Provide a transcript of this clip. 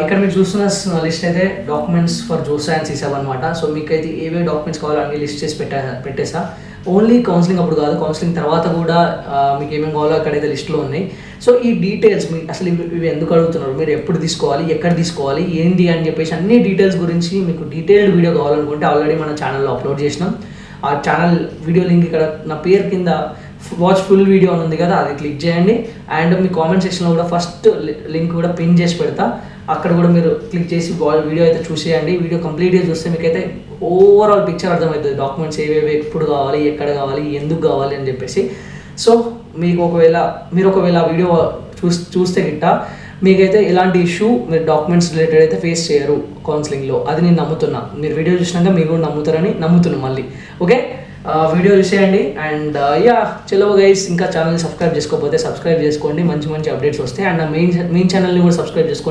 ఇక్కడ మీరు చూస్తున్న లిస్ట్ అయితే డాక్యుమెంట్స్ ఫర్ జోసా అండ్ సీసాబ్ అనమాట. సో మీకు అయితే ఏవే డాక్యుమెంట్స్ కావాలో అన్ని లిస్ట్ చేసి పెట్టేసా. ఓన్లీ కౌన్సిలింగ్ అప్పుడు కాదు, కౌన్సిలింగ్ తర్వాత కూడా మీకు ఏమేమి కావాలో అక్కడైతే లిస్ట్లో ఉన్నాయి. సో ఈ డీటెయిల్స్ మీ అసలు ఇవి ఎందుకు అడుగుతున్నారు, మీరు ఎప్పుడు తీసుకోవాలి, ఎక్కడ తీసుకోవాలి, ఏంటి అని చెప్పేసి అన్ని డీటెయిల్స్ గురించి మీకు డీటెయిల్డ్ వీడియో కావాలనుకుంటే ఆల్రెడీ మన ఛానల్లో అప్లోడ్ చేసినాం. ఆ ఛానల్ వీడియో లింక్ ఇక్కడ నా పేరు కింద వాచ్ ఫుల్ వీడియో అని ఉంది కదా, అది క్లిక్ చేయండి. అండ్ మీ కామెంట్ సెక్షన్లో కూడా ఫస్ట్ లింక్ కూడా పిన్ చేసి పెడతా, అక్కడ కూడా మీరు క్లిక్ చేసి వీడియో అయితే చూసేయండి. వీడియో కంప్లీట్గా చూస్తే మీకైతే ఓవరాల్ పిక్చర్ అర్థమవుతుంది, డాక్యుమెంట్స్ ఏవేవి ఎప్పుడు కావాలి, ఎక్కడ కావాలి, ఎందుకు కావాలి అని చెప్పేసి. సో మీరు ఒకవేళ వీడియో చూస్తే గిట్ట మీకైతే ఎలాంటి ఇష్యూ మీరు డాక్యుమెంట్స్ రిలేటెడ్ అయితే ఫేస్ చేయరు కౌన్సిలింగ్లో, అది నేను నమ్ముతున్నా. మీరు వీడియో చూసినాక మీరు కూడా నమ్ముతారని నమ్ముతున్నాను మళ్ళీ. ఓకే, వీడియో చూసేయండి. అండ్ చలో గైస్, ఇంకా ఛానల్ని సబ్స్క్రైబ్ చేసుకోకపోతే సబ్స్క్రైబ్ చేసుకోండి, మంచి మంచి అప్డేట్స్ వస్తాయి. అండ్ మెయిన్ ఛానల్ని కూడా సబ్స్క్రైబ్ చేసుకోండి.